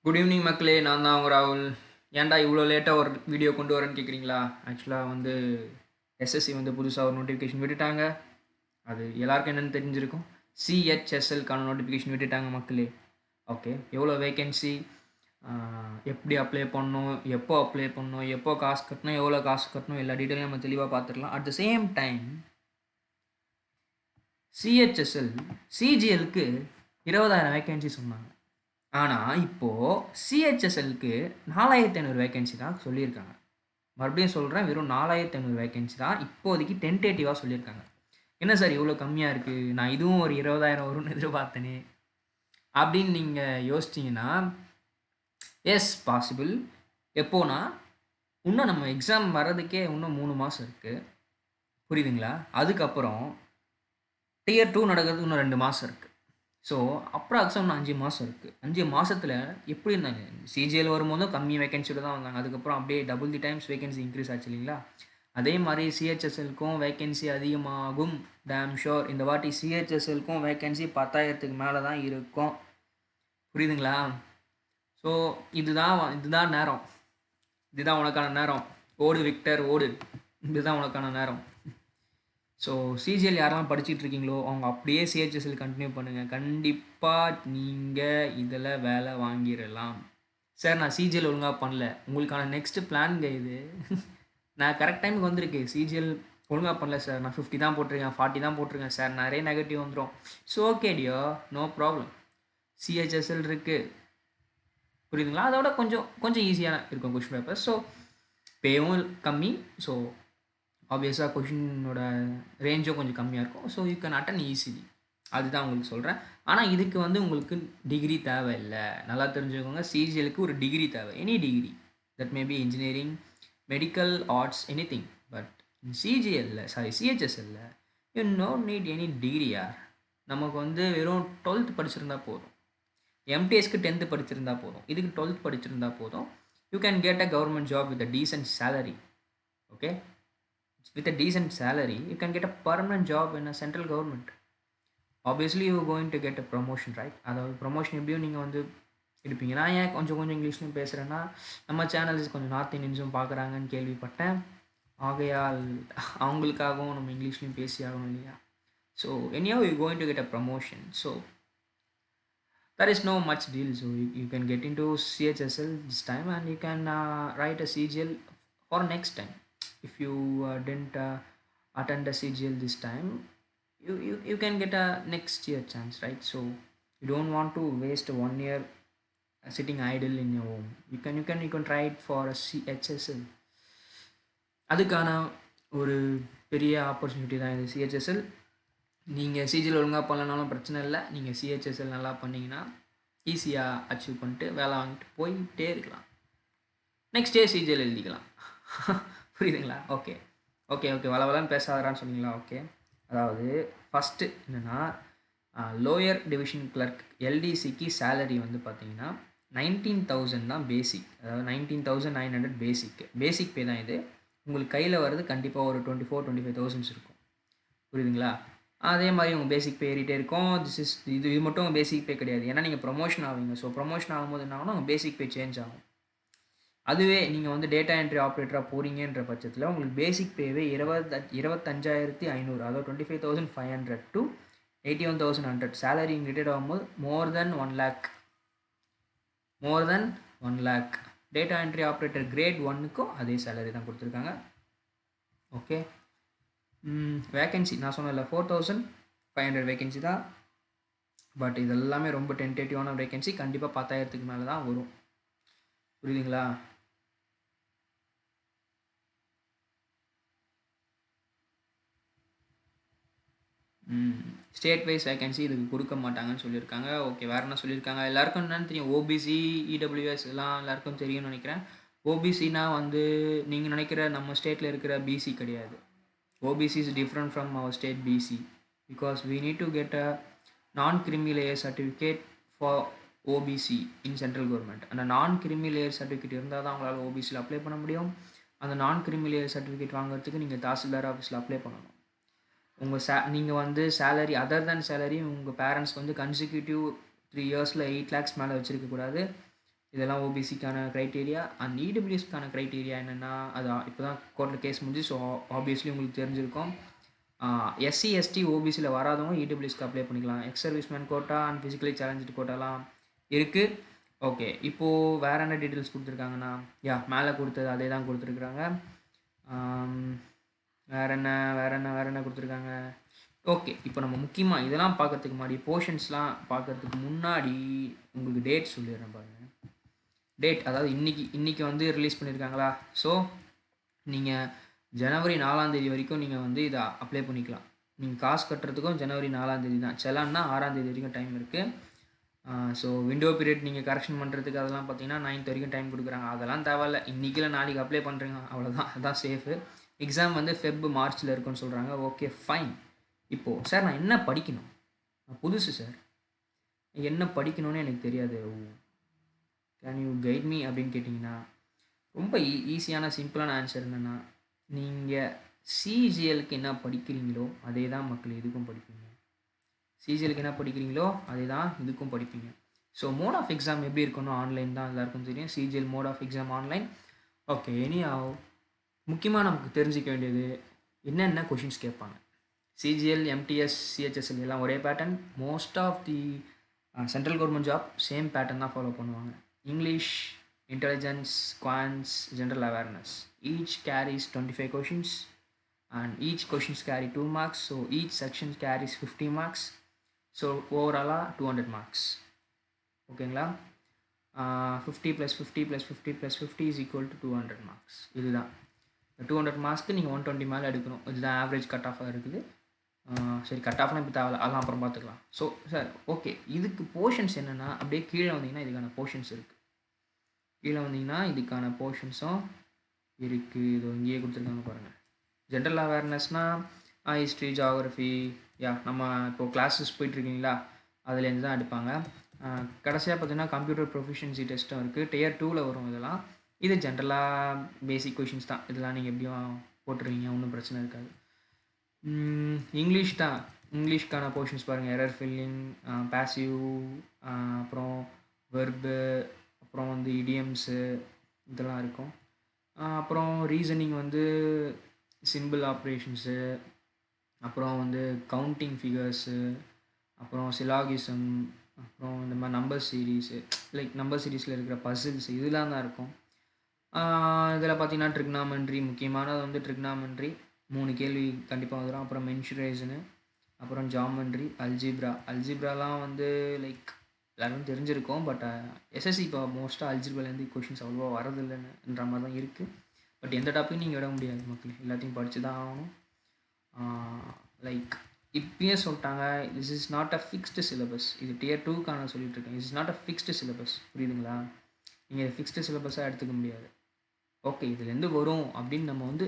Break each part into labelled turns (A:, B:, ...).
A: Good evening மக்களே, நான் தான் உங்க ராகுல். ஏன்டா இவ்வளோ லேட்டாக ஒரு வீடியோ கொண்டு வரேன்னு கேட்குறீங்களா? ஆக்சுவலாக வந்து எஸ்எஸ்சி வந்து புதுசாக ஒரு நோட்டிஃபிகேஷன் விட்டுட்டாங்க. அது எல்லாருக்கும் என்னென்னு தெரிஞ்சிருக்கும். சிஹெச்எஸ்எல்கான நோட்டிஃபிகேஷன் விட்டுட்டாங்க மக்களே. ஓகே, எவ்வளோ வேகன்சி, எப்படி அப்ளை பண்ணணும், எப்போ அப்ளை பண்ணணும், எப்போ காசு கட்டணும், எவ்வளோ காசு கட்டணும், எல்லா டீட்டெயிலும் நம்ம தெளிவாக பார்த்துக்கலாம். At the same time CHSL சிஜிஎலுக்கு 20,000 வேகன்சி சொன்னாங்க. ஆனால் இப்போது சிஹெச்எஸ்எல்க்கு 4,500 வேகன்சி தான் சொல்லியிருக்காங்க. மறுபடியும் சொல்கிறேன், வெறும் 4,500 வேகன்சி தான் இப்போதைக்கு டென்டேட்டிவாக சொல்லியிருக்காங்க. என்ன சார் இவ்வளோ கம்மியாக இருக்குது, நான் இதுவும் ஒரு 20,000 வரும்னு எதிர்பார்த்தேனே அப்படின்னு நீங்கள் யோசிச்சிங்கன்னா, எஸ் பாசிபிள். எப்போனா, இன்னும் நம்ம எக்ஸாம் வர்றதுக்கே இன்னும் 3 மாதம் இருக்குது, புரியுதுங்களா? அதுக்கப்புறம் டியர் 2 நடக்கிறதுக்கு இன்னும் 2 மாதம் இருக்குது. ஸோ அப்ராக்ஸாக இன்னும் 5 மாதம் இருக்குது. 5 மாதத்தில் எப்படி இருந்தாங்க? சிஜிஎல் வரும்போதும் கம்மி வேகன்சியோட தான் வந்தாங்க. அதுக்கப்புறம் அப்படியே double the Times vacancy increase ஆச்சு இல்லைங்களா? அதே மாதிரி சிஹெச்எஸ்எல்க்கும் வேகன்சி அதிகமாகும். டேம் ஷோர் இந்த வாட்டி சிஹெச்எஸ்எல்க்கும் வேகன்சி 10,000க்கு மேலே தான் இருக்கும். புரியுதுங்களா? ஸோ இதுதான் நேரம். இதுதான் உனக்கான நேரம். ஓடு விக்டர் ஓடு. இதுதான் உனக்கான நேரம். ஸோ சிஜிஎல் யாரெல்லாம் படிச்சுட்டு இருக்கீங்களோ அவங்க அப்படியே சிஹெச்எஸ்எல் கண்டினியூ பண்ணுங்கள். கண்டிப்பாக நீங்கள் இதில் வேலை வாங்கிடலாம். சார் நான் சிஜிஎல் ஒழுங்காக பண்ணல, உங்களுக்கான நெக்ஸ்ட்டு பிளான்ங்க இது. நான் கரெக்ட் டைமுக்கு வந்திருக்கு. சிஜிஎல் ஒழுங்காக பண்ணல சார், நான் 50 தான் போட்டிருக்கேன், 40 தான் போட்டிருக்கேன் சார், நிறைய நெகட்டிவ் வந்துடும். ஸோ ஓகே டியோ, நோ ப்ராப்ளம். சிஹெச்எஸ்எல் இருக்குது, புரியுதுங்களா? அதோட கொஞ்சம் ஈஸியாக இருக்கும் கொஷின் பேப்பர். ஸோ பேவும் கம்மி. ஸோ ஆப்வியஸாக கொஷினோட ரேஞ்சும் கொஞ்சம் கம்மியாக இருக்கும். So you can attend easily. அதுதான் உங்களுக்கு சொல்கிறேன். ஆனால் இதுக்கு வந்து உங்களுக்கு டிகிரி தேவையில்லை. நல்லா தெரிஞ்சுக்கோங்க, சிஜிஎலுக்கு ஒரு டிகிரி தேவை. Any degree, that may be engineering, medical, arts, anything. But சிஹெச்எஸ்எல்ல you no need any degree யார். நமக்கு வந்து வெறும் 12th படிச்சிருந்தா போதும். எம்டிஎஸ்க்கு 10th படிச்சிருந்தா போதும். இதுக்கு 12th படிச்சிருந்தா போதும். You can get a government job with a decent salary. Okay, with a decent salary you can get a permanent job in a central government. Obviously you are going to get a promotion, right? அதாவது promotion எப்படியும் நீங்கள் வந்து எடுப்பீங்க. நான் ஏன் கொஞ்சம் இங்கிலீஷ்லையும் பேசுகிறேன்னா, நம்ம channels கொஞ்சம் நார்த் இந்தியன்ஸும் பார்க்குறாங்கன்னு கேள்விப்பட்டேன். ஆகையால் அவங்களுக்காகவும் நம்ம இங்கிலீஷ்லையும் பேசி ஆகணும் இல்லையா? So anyhow you going to get a promotion, so there is no much deal. So you can get into CHSL this time and you can write a CGL for next time. If you didn't attend a CGL this time, you can get a next year chance, right? So you don't want to waste 1 year sitting idle in your home. You can try it for a CHSL. அதுக்கான ஒரு பெரிய opportunity தான் இது CHSL. நீங்கள் CGL ஒழுங்காக பண்ணலனாலும் பிரச்சனை இல்லை. நீங்கள் சிஹெச்எஸ்எல் நல்லா பண்ணிங்கன்னா ஈஸியாக அச்சீவ் பண்ணிட்டு வேலை வாங்கிட்டு போயிட்டே இருக்கலாம். நெக்ஸ்ட் டே சிஜிஎல் எழுதிக்கலாம். புரியுதுங்களா? ஓகே ஓகே ஓகே வளவலன்னு பேசாதான்னு சொன்னீங்களா? ஓகே, அதாவது ஃபஸ்ட்டு என்னென்னா, லோயர் டிவிஷன் கிளர்க் எல்டிசிக்கு சேலரி வந்து பார்த்தீங்கன்னா 19,000 தான் பேசிக். அதாவது 19,900 பேசிக் பே தான் இது. உங்களுக்கு கையில் வர்றது கண்டிப்பாக ஒரு 24,000-25,000 இருக்கும். புரியுதுங்களா? அதே மாதிரி உங்கள் பேசிக் பே ஏறிட்டே இருக்கும். இது மட்டும் உங்கள் பேசிக் பே கிடையாது. ஏன்னா நீங்கள் ப்ரொமோஷன் ஆவீங்க. ஸோ ப்ரொமோஷன் ஆகும்போது என்ன ஆகும்னா உங்கள் பேசிக் பே சேஞ்ச் ஆகும். அதுவே நீங்கள் வந்து டேட்டா என்ட்ரி ஆப்ரேட்டராக போகிறீங்கன்ற பட்சத்தில் உங்களுக்கு பேசிக் பேவே 25,500, அதாவது 25,500 to 81,100. சேலரி ரிட்டர்ட் ஆகும்போது more then 1 lakh. Data entry operator grade 1க்கும் அதே சேலரி தான் கொடுத்துருக்காங்க. ஓகே, வேகன்சி நான் சொன்னல 4,500 வேகன்சி தான். பட் இது எல்லாமே ரொம்ப டென்டேட்டிவான வேகன்சி. கண்டிப்பாக 10,000க்கு மேலே தான் வரும். புரியுதுங்களா? ஸ்டேட் வைஸ் வேகன்சி இதுக்கு கொடுக்க மாட்டாங்கன்னு சொல்லியிருக்காங்க. ஓகே, வேறு என்ன சொல்லியிருக்காங்க? எல்லாருக்கும் என்னென்னு தெரியும். ஓபிசி, இடபிள்யூஎஸ் எல்லாம் எல்லாருக்கும் தெரியும்னு நினைக்கிறேன். ஓபிசினா வந்து நீங்கள் நினைக்கிற நம்ம ஸ்டேட்டில் இருக்கிற பிசி கிடையாது. OBC is different from our state BC because we need to get a non-creamy layer certificate for OBC in central government. அந்த non-creamy layer certificate இருந்தால் தான் உங்களால் OBCயில் அப்ளை பண்ண முடியும். அந்த non-creamy layer certificate வாங்குறதுக்கு நீங்கள் தாசில்தார் ஆஃபீஸில் அப்ளை பண்ணணும். உங்கள் நீங்கள் வந்து சேலரி அதர் தேன் சேலரி உங்கள் பேரண்ட்ஸ் வந்து கன்சிக்யூட்டிவ் 3 yearsல 8 lakhs மேலே வச்சுருக்கக்கூடாது. இதெல்லாம் ஓபிசிக்கான க்ரைட்டீரியா. அண்ட் இடபிள்யூஎஸ்க்கான க்ரைட்டீரியா என்னென்னா, அது இப்போ தான் கோர்ட்டில் கேஸ் முடிஞ்சு. ஸோ ஆப்வியஸ்லி உங்களுக்கு தெரிஞ்சிருக்கும். எஸ்சி எஸ்டி ஓபிசியில் வராதவங்க இடபிள்யூஎஸ்க்கு அப்ளை பண்ணிக்கலாம். Ex serviceman quota and physically challenge கோட்டாலாம் இருக்குது. ஓகே, இப்போது வேறு என்ன டீட்டெயில்ஸ் கொடுத்துருக்காங்கன்னா, மேலே கொடுத்தது அதே தான் கொடுத்துருக்குறாங்க. வேறு என்ன கொடுத்துருக்காங்க. ஓகே, இப்போ நம்ம முக்கியமாக இதெல்லாம் பார்க்கறதுக்கு முன்னாடி, போர்ஷன்ஸ்லாம் பார்க்கறதுக்கு முன்னாடி உங்களுக்கு டேட் சொல்லிடுறேன் பாருங்கள். டேட் அதாவது இன்றைக்கி வந்து ரிலீஸ் பண்ணியிருக்காங்களா. ஸோ நீங்கள் ஜனவரி 4 வரைக்கும் நீங்கள் வந்து இதை அப்ளை பண்ணிக்கலாம். நீங்கள் காசு கட்டுறதுக்கும் ஜனவரி 4 தான். செலான்னா 6 வரைக்கும் டைம் இருக்குது. ஸோ விண்டோ பீரியட் நீங்கள் கரெக்ஷன் பண்ணுறதுக்கு அதெல்லாம் பார்த்தீங்கன்னா 9 வரைக்கும் டைம் கொடுக்குறாங்க. அதெல்லாம் தேவையில்ல, இன்றைக்கில நாளைக்கு அப்ளை பண்ணுறீங்க அவ்வளோதான், அதுதான் சேஃபு. எக்ஸாம் வந்து மார்ச்சில் இருக்குன்னு சொல்கிறாங்க. Okay fine. இப்போது சார் நான் என்ன படிக்கணும், நான் புதுசு சார், என்ன படிக்கணும்னு எனக்கு தெரியாது, கேன் யூ கைட் மீ அப்படின்னு கேட்டிங்கன்னா, ரொம்ப ஈஸியான சிம்பிளான ஆன்சர் என்னென்னா, நீங்கள் சிஜிஎலுக்கு என்ன படிக்கிறீங்களோ அதே தான் மக்கள் இதுக்கும் படிப்பீங்க. சிஜிஎலுக்கு என்ன படிக்கிறீங்களோ அதே தான் இதுக்கும் படிப்பீங்க. ஸோ மோட் ஆஃப் எக்ஸாம் எப்படி இருக்கணும், ஆன்லைன் தான் எல்லாருக்கும் தெரியும். CGL mode of exam online. Okay, முக்கியமாக நமக்கு தெரிஞ்சிக்க வேண்டியது என்னென்ன கொஷின்ஸ் கேட்பாங்க. சிஜிஎல், எம்டிஎஸ், சிஹெச்எஸ்எல் எல்லாம் ஒரே pattern. Most of the central government job same pattern தான் ஃபாலோ பண்ணுவாங்க. English, intelligence, quants, general awareness. Each carries 25 questions and each questions carry 2 marks. So each section carries 50 marks. So overall 200 marks. ஓகேங்களா. 50 + 50 + 50 + 50 is equal to 200 marks. இதுதான் 200 மார்க்ஸ்க்கு நீங்கள் 120 மேலே எடுக்கணும். இதுதான் average cut ஆஃபாக இருக்குது. சரி, கட் ஆஃப்லாம் இப்போ தேவையில்ல, அதெல்லாம் அப்புறம் பார்த்துக்கலாம். ஸோ சார் ஓகே, இதுக்கு போர்ஷன்ஸ் என்னென்னா, அப்படியே கீழே வந்தீங்கன்னா இதுக்கான போர்ஷன்ஸ் இருக்குது. கீழே வந்தீங்கன்னா இதுக்கான போர்ஷன்ஸும் இருக்குது. இது இங்கேயே கொடுத்துருக்காங்க பாருங்கள். ஜென்ரல் அவேர்னஸ்னால் ஹிஸ்ட்ரி, ஜியாகிரஃபி, நம்ம இப்போது கிளாஸஸ் போயிட்டுருக்கீங்களா, அதுலேருந்து தான் எடுப்பாங்க. கடைசியாக பார்த்தீங்கன்னா கம்ப்யூட்டர் ப்ரொஃபிஷியன்சி டெஸ்ட்டும் இருக்குது. Tier 2 வரும் இதெல்லாம். இது ஜென்ரலாக பேசிக் கொஷின்ஸ் தான். இதெல்லாம் நீங்கள் எப்படியும் போட்டுருவீங்க, ஒன்றும் பிரச்சனை இருக்காது. இங்கிலீஷ் தான். இங்கிலீஷ்க்கான போர்ஷன்ஸ் பாருங்கள். எரர் ஃபில்லிங், பேசிவ், அப்புறம் வெர்பு, அப்புறம் வந்து இடியம்ஸு இதெல்லாம் இருக்கும். அப்புறம் ரீசனிங் வந்து சிம்பிள் ஆப்ரேஷன்ஸு, அப்புறம் வந்து கவுண்டிங் ஃபிகர்ஸு, அப்புறம் சிலாகிசம், அப்புறம் இந்த மாதிரி நம்பர் சீரீஸு, லைக் நம்பர் சீரீஸில் இருக்கிற பசில்ஸ் இதெல்லாம் தான் இருக்கும். இதில் பார்த்தீங்கன்னா ட்ரிக்னாமெண்ட்ரி, முக்கியமானது வந்து ட்ரிக்னாமெண்ட்ரி 3 கேள்வி கண்டிப்பாக வந்துடும். அப்புறம் மென்சுரேஷனு, அப்புறம் ஜாமெண்ட்ரி, அல்ஜிப்ராலாம் வந்து லைக் எல்லாரும் தெரிஞ்சிருக்கும். பட் எஸ்எஸ்சி இப்போ மோஸ்ட்டாக அல்ஜிப்ராலேருந்து கொஷின்ஸ் அவ்வளோவா வரதில்லைன்ற மாதிரி தான் இருக்குது. பட் எந்த டாப்பிக்கும் நீங்கள் விட முடியாது மக்கள், எல்லாத்தையும் படித்து தான் ஆகணும். லைக் இப்பயே சொல்லிட்டாங்க, this is not a fixed syllabus. இது Tier 2க்கான சொல்லிட்டுருக்கேன். Is not a fixed syllabus, புரியுதுங்களா. நீங்கள் ஃபிக்ஸ்டு சிலபஸாக எடுத்துக்க முடியாது. ஓகே, இதுலேருந்து வரும் அப்படின்னு நம்ம வந்து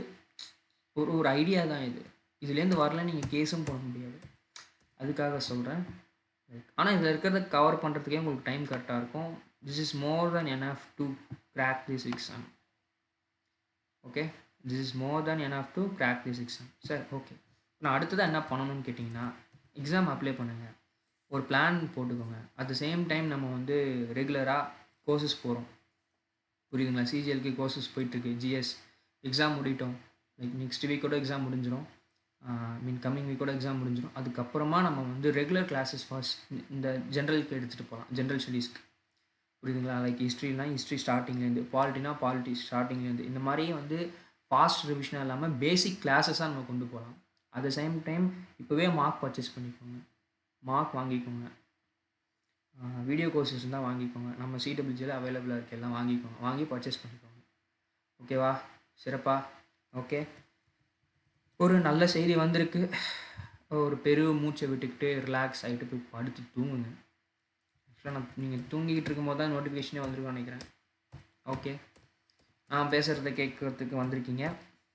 A: ஒரு ஐடியா தான் இது. இதுலேருந்து வரல நீங்கள் கேஸும் போட முடியாது, அதுக்காக சொல்கிறேன். ஆனால் இதில் இருக்கிறத கவர் பண்ணுறதுக்கே உங்களுக்கு டைம் கரெக்டாக இருக்கும். This is more then enough to crack this exam. Okay, this is more then enough to crack this exam. Sir okay, நான் அடுத்ததாக என்ன பண்ணணும்னு கேட்டிங்கன்னா, எக்ஸாம் அப்ளை பண்ணுங்கள், ஒரு பிளான் போட்டுக்கோங்க. அட் த சேம் டைம் நம்ம வந்து ரெகுலராக கோர்சஸ் போகிறோம், புரியுதுங்களா. சிஜிஎல்க்கு கோர்சஸ் போயிட்டுருக்கு. ஜிஎஸ் எக்ஸாம் முடிட்டோம், லைக் நெக்ஸ்ட் வீக்கோட எக்ஸாம் முடிஞ்சிடும். கம்மிங் வீக்கோட எக்ஸாம் முடிஞ்சிடும். அதுக்கப்புறமா நம்ம வந்து ரெகுலர் கிளாஸஸ் ஃபர்ஸ்ட் இந்த ஜென்ரலுக்கு எடுத்துகிட்டு போகலாம், ஜென்ரல் ஸ்டடீஸ்க்கு, புரியுதுங்களா. லைக் ஹிஸ்ட்ரினா ஹிஸ்ட்ரி ஸ்டார்டிங்லேருந்து, பாலிட்டினா பாலிட்டி ஸ்டார்டிங்லேருந்து, இந்த மாதிரி வந்து ஃபாஸ்ட் ரிவிஷனாக இல்லாமல் பேசிக் கிளாஸஸாக நம்ம கொண்டு போகலாம். அட் த சேம் டைம் இப்போவே மார்க் பர்ச்சேஸ் பண்ணிக்கோங்க, மார்க் வாங்கிக்கோங்க. வீடியோ கோர்சஸ் தான் வாங்கிக்கோங்க. நம்ம சிடபிள்யூஜியில் அவைலபிளாக இருக்குது, எல்லாம் வாங்கிக்கோங்க, வாங்கி பர்ச்சேஸ் பண்ணிக்கோங்க. ஓகேவா, சிறப்பா. ஓகே, ஒரு நல்ல செய்தி வந்திருக்கு. ஒரு மூச்சை விட்டுக்கிட்டு ரிலாக்ஸ் ஆகிட்டு போய் படுத்து தூங்குங்க. ஆக்சுவலாக நீங்கள் தூங்கிக்கிட்டு இருக்கும்போது தான் நோட்டிஃபிகேஷனே வந்திருக்குன்னு நினைக்கிறேன். ஓகே, நான் பேசுகிறத கேட்குறதுக்கு வந்திருக்கீங்க.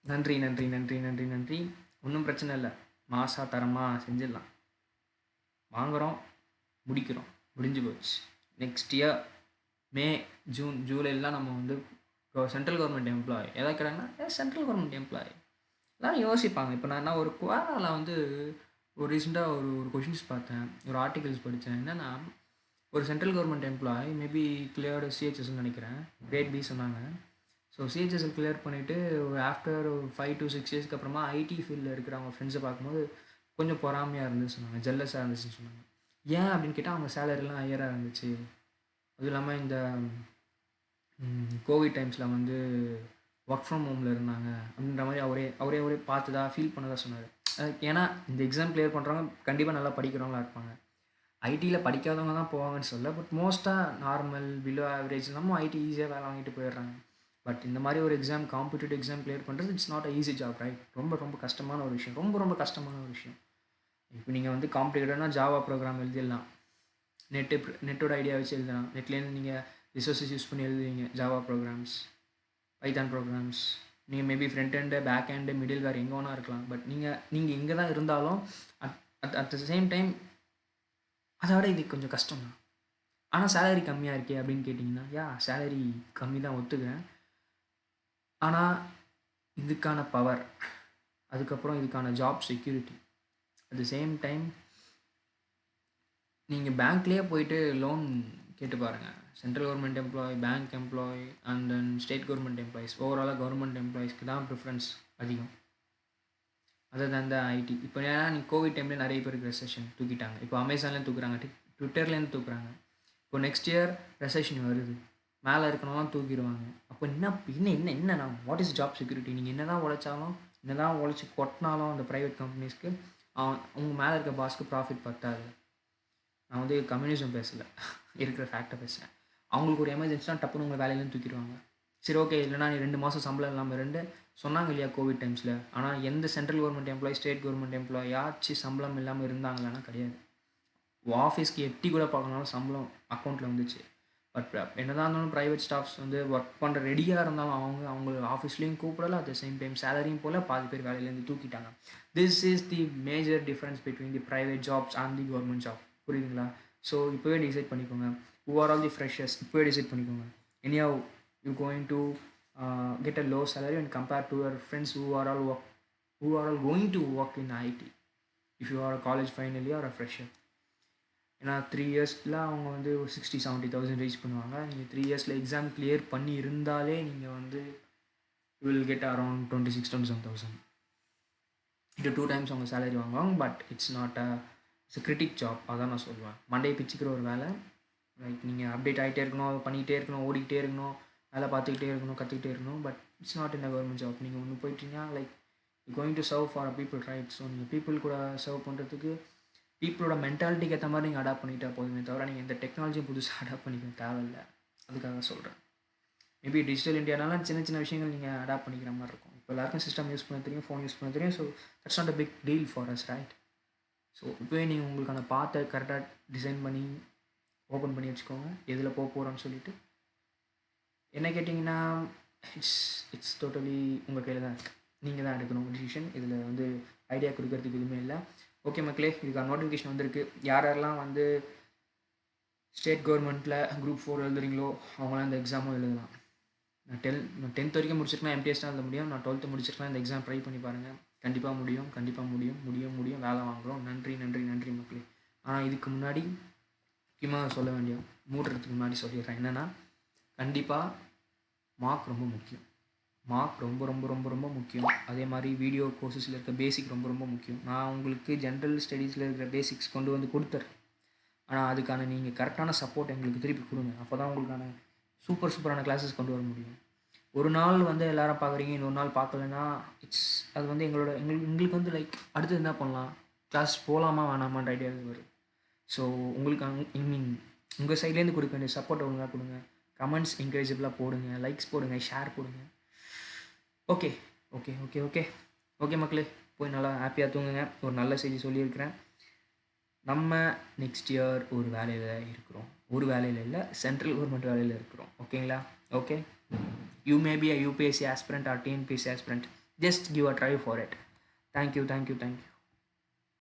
A: நன்றி நன்றி நன்றி நன்றி நன்றி. ஒன்றும் பிரச்சனை இல்லை, மாதம் தரமாக செஞ்சிடலாம். வாங்குகிறோம், முடிக்கிறோம், முடிஞ்சு போச்சு. நெக்ஸ்ட் இயர் மே, ஜூன், ஜூலைலாம் நம்ம வந்து சென்ட்ரல் கவர்மெண்ட் எம்ப்ளாயி. எதாவது கேட்டாங்கன்னா சென்ட்ரல் கவர்மெண்ட் எம்ப்ளாயி எல்லோரும் யோசிப்பாங்க. இப்போ நான் என்ன ஒரு குவாராவில் வந்து ஒரு ரீசெண்டாக ஒரு கொஷின்ஸ் பார்த்தேன், ஒரு ஆர்டிகல்ஸ் படித்தேன். என்னென்னா ஒரு central government employee maybe cleared சிஹெச்எஸ்ன்னு நினைக்கிறேன், கிரேட் பி சொன்னாங்க. ஸோ சிஹெச்எஸ்எல் கிளியர் பண்ணிவிட்டு ஆஃப்டர் ஒரு 5 to 6 இயர்ஸ்க்கு அப்புறமா ஐடி ஃபீல்டில் இருக்கிற அவங்க ஃப்ரெண்ட்ஸை பார்க்கும்போது கொஞ்சம் பொறாமையாக இருந்துச்சு சொன்னாங்க, ஜெல்லஸாக இருந்துச்சுன்னு சொன்னாங்க. ஏன் அப்படின்னு கேட்டால் அவங்க சேலரிலாம் ஹையராக இருந்துச்சு. அதுவும் இல்லாமல் இந்த கோவிட் டைம்ஸில் வந்து ஒர்க் ஃப்ரம் ஹோமில் இருந்தாங்க அப்படின்ற மாதிரி அவரே பார்த்ததா ஃபீல் பண்ணதா சொன்னார். ஏன்னா இந்த எக்ஸாம் கிளியர் பண்ணுறவங்க கண்டிப்பாக நல்லா படிக்கிறவங்களா இருப்பாங்க. ஐடியில் படிக்காதவங்க தான் போவாங்கன்னு சொல்ல, பட் மோஸ்ட்டாக நார்மல் பிலோ ஆவரேஜ் நம்ம ஐடி ஈஸியாக வேலை வாங்கிட்டு போயிடுறாங்க. பட் இந்த மாதிரி ஒரு எக்ஸாம், காம்படிட்டிவ் எக்ஸாம் கிளியர் பண்ணுறது it's not a easy job, right? ரொம்ப கஷ்டமான ஒரு விஷயம், ரொம்ப கஷ்டமான ஒரு விஷயம். இப்போ நீங்கள் வந்து காம்படிட்டிவ்னா ஜாவா ப்ரோக்ராம் எழுதிடலாம், நெட்டோட ஐடியா வச்சு எழுதலாம், நெட்லேருந்து நீங்கள் ரிசோர்ஸஸ் யூஸ் பண்ணி எழுதுவீங்க ஜாவா ப்ரோக்ராம்ஸ், பைத்தான் ப்ரோக்ராம்ஸ். நீங்கள் maybe front end, back end, middle வேறு எங்கே வேணா இருக்கலாம். பட் நீங்கள் எங்கே தான் இருந்தாலும் அட் த சேம் டைம் அதை விட இது கொஞ்சம் கஷ்டம் தான். ஆனால் சேலரி கம்மியாக இருக்கே அப்படின்னு கேட்டிங்கன்னா, சேலரி கம்மி தான், ஒத்துக்கிறேன். ஆனால் இதுக்கான பவர், அதுக்கப்புறம் இதுக்கான job security, at the same time நீங்கள் பேங்க்லேயே போயிட்டு லோன் கேட்டு பாருங்கள். Central government employee, bank employee and then state government employees, ஓவராலாக கவர்மெண்ட் எம்ப்ளாயிஸ்க்கு தான் ப்ரிஃபரன்ஸ் அதிகம், அதர் தேன் த ஐடி. இப்போ ஏன்னா நீங்கள் கோவிட் டைமில் நிறைய பேருக்கு ரெசெஷன் தூக்கிட்டாங்க. இப்போ அமேசான்லேருந்து தூக்குறாங்க, ட்விட்டர்லேருந்து தூக்குறாங்க. இப்போ நெக்ஸ்ட் இயர் ரெசெஷன் வருது, மேலே இருக்கணும்லாம் தூக்கிடுவாங்க. அப்போ என்ன வாட் இஸ் ஜாப் செக்யூரிட்டி? நீங்கள் என்ன தான் உழைச்சாலும், என்ன தான் உழைச்சி கொட்டினாலும் அந்த ப்ரைவேட் கம்பெனிஸ்க்கு அவங்க மேலே இருக்க பாஸ்க்கு ப்ராஃபிட் பத்தாது. நான் வந்து கம்யூனிசம் பேசலை, இருக்கிற ஃபேக்டை பேசுகிறேன். அவங்களுக்கு ஒரு எமர்ஜென்சினா டப்புன்னு உங்களை வேலையிலேருந்து தூக்கிடுவாங்க. சரி, ஓகே, இல்லைனா நீ 2 மாதம் சம்பளம் இல்லாமல் சொன்னாங்க இல்லையா கோவிட் டைம்ஸில். ஆனால் எந்த central government employee, state government employee யாச்சும் சம்பளம் இல்லாமல் இருந்தாங்களான்னா கிடையாது. ஆஃபீஸ்க்கு எட்டி கூட பார்க்கணும்னாலும் சம்பளம் அக்கௌண்ட்டில் வந்துச்சு. பட் என்னதான் இருந்தாலும் ப்ரைவேட் ஸ்டாஃப்ஸ் வந்து ஒர்க் பண்ணுற ரெடியாக இருந்தாலும் அவங்க ஆஃபீஸ்லேயும் கூப்பிடல, அட் த சேம் டைம் சேலரியும் போல், பாதி பேர் வேலையிலேருந்து தூக்கிட்டாங்க. This is the major difference between the private jobs and the government job. புரியுதுங்களா? ஸோ இப்போவே டிசைட் பண்ணிக்கோங்க. Who are all the freshers, இப்போவே டிசைட் பண்ணிக்கோங்க. anyhow you going to get a low salary when compared to your friends who are all going to work in IT if you are a college final year or a fresher. ஏன்னா 3 இயர்ஸில் அவங்க வந்து 60,000-70,000 reach பண்ணுவாங்க. நீங்கள் 3 இயர்ஸில் exam clear பண்ணி இருந்தாலே நீங்கள் வந்து வில் கெட் அரௌண்ட் 26,000-27,000. இது 2 times அவங்க சேலரி வாங்குவாங்க. But it's not it's critic job. அதான் நான் சொல்லுவேன். மண்டையை பிச்சுக்கிற ஒரு வேலை. லைக் நீங்கள் அப்டேட் ஆகிட்டே இருக்கணும், பண்ணிக்கிட்டே இருக்கணும், ஓடிக்கிட்டே இருக்கணும், வேலை பார்த்துக்கிட்டே இருக்கணும், கற்றுக்கிட்டே இருக்கணும். But it's not in a government job. நீங்கள் ஒன்று போயிட்டீங்கன்னா like going to serve for a people, right? So நீங்கள் பீப்புள் கூட சர்வ் பண்ணுறதுக்கு பீப்புளோட மென்டாலிட்டிக்கு ஏற்ற மாதிரி நீங்கள் அடாப்ட் பண்ணிட்டா போதுமே தவிர நீங்கள் எந்த டெக்னாலஜியும் புதுசாக அடாப்ட் பண்ணிக்க தேவையில்லை. அதுக்காக சொல்கிறேன். மேபி டிஜிட்டல் இந்தியானால சின்ன விஷயங்கள் நீங்கள் அடாப்ட் பண்ணிக்கிற மாதிரி இருக்கும். இப்போ எல்லாருக்கும் சிஸ்டம் யூஸ் பண்ண தெரியும், ஃபோன் யூஸ் பண்ண தெரியும். So that's not a big deal for us, right? So இப்போவே நீங்கள் உங்களுக்கான பாத்தை கரெக்டாக டிசைன் பண்ணி ஓப்பன் பண்ணி வச்சுக்கோங்க, எதில் போக போகிறோன்னு சொல்லிவிட்டு. என்ன கேட்டிங்கன்னா இட்ஸ் டோட்டலி உங்கள் கையில் தான் இருக்குது. நீங்கள் தான் எடுக்கணும் டிசிஷன். இதில் வந்து ஐடியா கொடுக்கறதுக்கு எதுவுமே இல்லை. ஓகே மக்களே, இதுக்கான நோட்டிஃபிகேஷன் வந்திருக்கு. யாரெல்லாம் வந்து ஸ்டேட் கவர்மெண்ட்டில் குரூப் 4 எழுதுறீங்களோ அவங்களாம் இந்த எக்ஸாமும் எழுதலாம். நான் 10th வரைக்கும் முடிச்சிருக்கலாம், எம்டிஎஸ் தான் எழுத முடியும். நான் 12th முடிச்சிருக்கலாம். இந்த எக்ஸாம் ட்ரை பண்ணி பாருங்கள். கண்டிப்பாக முடியும். வேலை வாங்குகிறோம். நன்றி மக்களே. ஆனால் இதுக்கு முன்னாடி முக்கியமாக சொல்ல வேண்டிய, மூடுறதுக்கு முன்னாடி சொல்லிடுறேன். என்னென்னா, கண்டிப்பாக மார்க் ரொம்ப முக்கியம். மார்க் ரொம்ப முக்கியம். அதே மாதிரி வீடியோ கோர்சஸில் இருக்க பேசிக் ரொம்ப முக்கியம். நான் உங்களுக்கு ஜென்ரல் ஸ்டடீஸில் இருக்கிற பேசிக்ஸ் கொண்டு வந்து கொடுத்துறேன். ஆனால் அதுக்கான நீங்கள் கரெக்டான சப்போர்ட் எங்களுக்கு திருப்பி கொடுங்க. அப்போ தான் உங்களுக்கான சூப்பரான கிளாஸஸ் கொண்டு வர முடியும். ஒரு நாள் வந்து எல்லோரும் பார்க்குறீங்க, இன்னொரு நாள் பார்க்கலன்னா அது வந்து எங்களுக்கு வந்து லைக் அடுத்து என்ன பண்ணலாம், கிளாஸ் போகலாமா வேணாமான்ற ஐடியா வரும். ஸோ உங்களுக்கு உங்கள் சைட்லேருந்து கொடுக்க வேண்டிய சப்போர்ட் ஒழுங்காக கொடுங்க. கமெண்ட்ஸ் என்கரேஜபிளாக போடுங்க, லைக்ஸ் போடுங்க, ஷேர் போடுங்க. ஓகே மக்களே, போய் நல்லா ஹாப்பியாக தூங்குங்க. ஒரு நல்ல செய்தி சொல்லியிருக்கிறேன். நம்ம நெக்ஸ்ட் இயர் ஒரு வேலையில் இருக்கிறோம். ஒரு வேலையில் இல்லை, சென்ட்ரல் கவர்மெண்ட் வேலையில் இருக்கிறோம். ஓகேங்களா? Okay, you may be a UPSC aspirant or TNPSC aspirant. Just give a try for it. Thank you.